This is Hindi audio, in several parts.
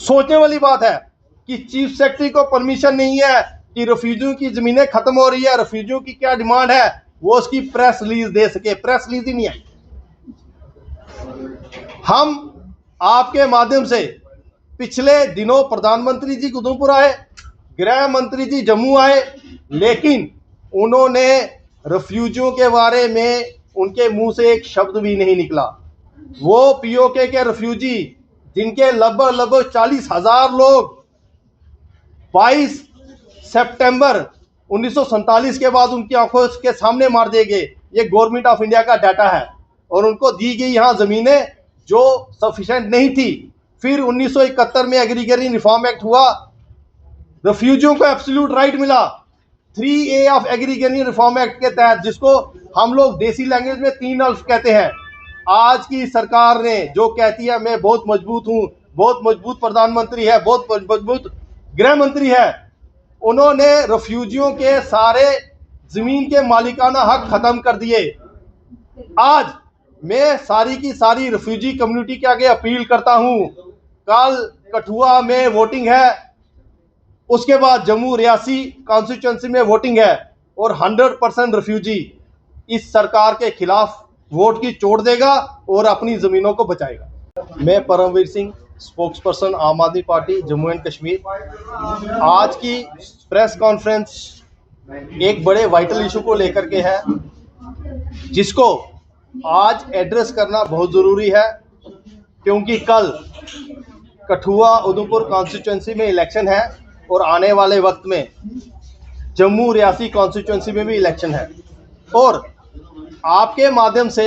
सोचने वाली बात है कि चीफ सेक्रेटरी को परमिशन नहीं है कि रेफ्यूजियों की जमीनें खत्म हो रही है, रेफ्यूजियों की क्या डिमांड है वो उसकी प्रेस रिलीज दे सके। प्रेस रिलीज ही नहीं आई। हम आपके माध्यम से पिछले दिनों प्रधानमंत्री जी उधमपुर आए, गृह मंत्री जी जम्मू आए, लेकिन उन्होंने रेफ्यूजियों के बारे में उनके मुंह से एक शब्द भी नहीं निकला। वो पीओके के रेफ्यूजी जिनके लगभग 40,000 लोग 22 सितंबर 1947 के बाद उनकी आंखों के सामने मार दिए गए, ये गवर्नमेंट ऑफ इंडिया का डाटा है। और उनको दी गई यहाँ जमीनें जो सफिशिएंट नहीं थी। फिर 1971 में एग्रीगेरियन रिफॉर्म एक्ट हुआ, रेफ्यूजियों को एब्सोल्यूट राइट मिला 3A of agrarian reform act के तहत, जिसको हम लोग देसी लैंग्वेज में 3 अल्फ कहते हैं। आज की सरकार ने जो कहती है मैं बहुत मजबूत हूं, बहुत मजबूत प्रधानमंत्री है, बहुत मजबूत गृह मंत्री है, उन्होंने रेफ्यूजियों के सारे जमीन के मालिकाना हक खत्म कर दिए। आज मैं सारी की सारी रेफ्यूजी कम्युनिटी के आगे अपील करता हूं, कल कठुआ में वोटिंग है, उसके बाद जम्मू रियासी कॉन्स्टिट्यूंसी में वोटिंग है और 100% रेफ्यूजी इस सरकार के खिलाफ वोट की चोट देगा और अपनी जमीनों को बचाएगा। मैं परमवीर सिंह, स्पोक्स पर्सन आम आदमी पार्टी जम्मू एंड कश्मीर। आज की प्रेस कॉन्फ्रेंस एक बड़े वाइटल इशू को लेकर के है, जिसको आज एड्रेस करना बहुत ज़रूरी है, क्योंकि कल कठुआ उधमपुर कॉन्स्टिट्यूंसी में इलेक्शन है और आने वाले वक्त में जम्मू रियासी कॉन्स्टिट्यूंसी में भी इलेक्शन है। और आपके माध्यम से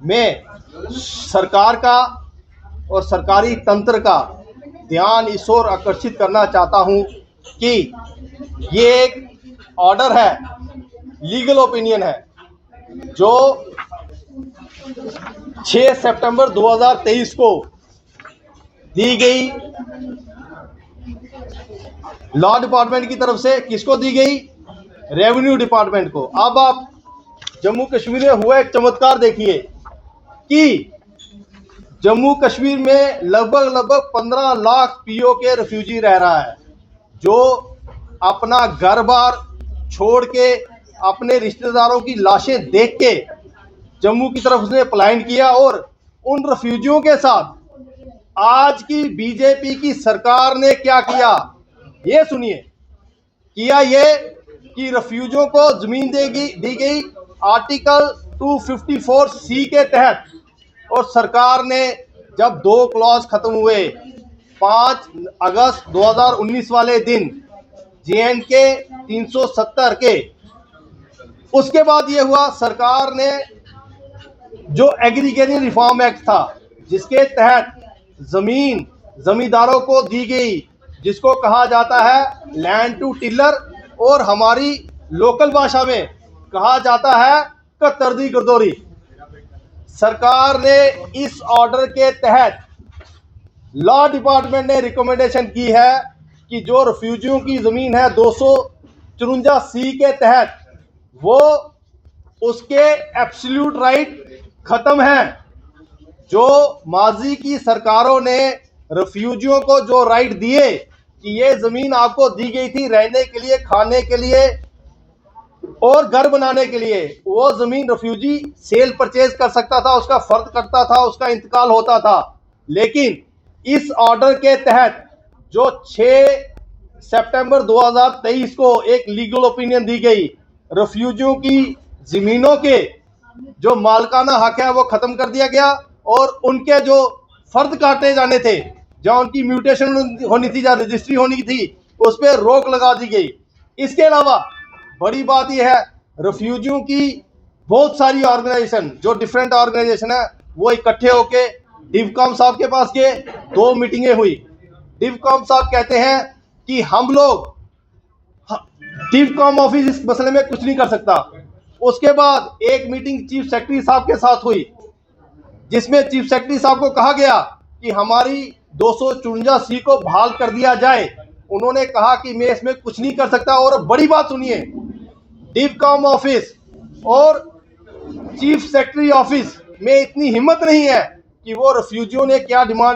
मैं सरकार का और सरकारी तंत्र का ध्यान इस ओर आकर्षित करना चाहता हूं कि ये एक ऑर्डर है, लीगल ओपिनियन है, जो 6 सितंबर 2023 को दी गई लॉ डिपार्टमेंट की तरफ से। किसको दी गई? रेवेन्यू डिपार्टमेंट को। अब आप जम्मू कश्मीर में हुआ एक चमत्कार देखिए कि जम्मू कश्मीर में लगभग 15 लाख पीओके रेफ्यूजी रह रहा है, जो अपना घर बार छोड़ के अपने रिश्तेदारों की लाशें देख के जम्मू की तरफ उसने पलायन किया। और उन रेफ्यूजियों के साथ आज की बीजेपी की सरकार ने क्या किया, ये सुनिए। किया ये कि रेफ्यूजियों को जमीन दी गई आर्टिकल 254C के तहत, और सरकार ने जब 2 क्लॉज खत्म हुए 5 अगस्त 2019 वाले दिन JNK 370 के, उसके बाद ये हुआ सरकार ने जो एग्रीगेरियन रिफॉर्म एक्ट था, जिसके तहत जमींदारों को दी गई, जिसको कहा जाता है लैंड टू टिलर, और हमारी लोकल भाषा में कहा जाता है कतरदी गर्दोरी। सरकार ने इस ऑर्डर के तहत लॉ डिपार्टमेंट ने रिकमेंडेशन की है कि जो रेफ्यूजियों की ज़मीन है 254C के तहत, वो उसके एब्सोल्यूट राइट ख़त्म है। जो माजी की सरकारों ने रेफ्यूजियों को जो राइट दिए कि ये ज़मीन आपको दी गई थी रहने के लिए, खाने के लिए और घर बनाने के लिए, वो ज़मीन रेफ्यूजी सेल परचेज कर सकता था, उसका फर्द करता था, उसका इंतकाल होता था। लेकिन इस ऑर्डर के तहत जो 6 सितंबर 2023 को एक लीगल ओपिनियन दी गई, रेफ्यूजियों की ज़मीनों के जो मालकाना हक है वो ख़त्म कर दिया गया, और उनके जो फर्द काटे जाने थे, जहाँ उनकी म्यूटेशन होनी थी, जहाँ रजिस्ट्री होनी थी, उस पर रोक लगा दी गई। इसके अलावा बड़ी बात यह है, रेफ्यूजियों की बहुत सारी ऑर्गेनाइजेशन, जो डिफरेंट ऑर्गेनाइजेशन है, वो इकट्ठे होके डिवकॉम साहब के पास गए। 2 मीटिंगें हुई। डिवकॉम साहब कहते हैं कि हम लोग, डिवकॉम ऑफिस इस मसले में कुछ नहीं कर सकता। उसके बाद एक मीटिंग चीफ सेक्रेटरी साहब के साथ हुई, जिसमें चीफ सेक्रेटरी साहब को कहा गया कि हमारी 254C को बहाल कर दिया जाए। उन्होंने कहा कि मैं इसमें कुछ नहीं कर सकता। और बड़ी बात सुनिए, डिवकॉम ऑफिस और चीफ सेक्रेटरी ऑफिस में इतनी हिम्मत नहीं है कि वो रेफ्यूजियों ने क्या डिमांड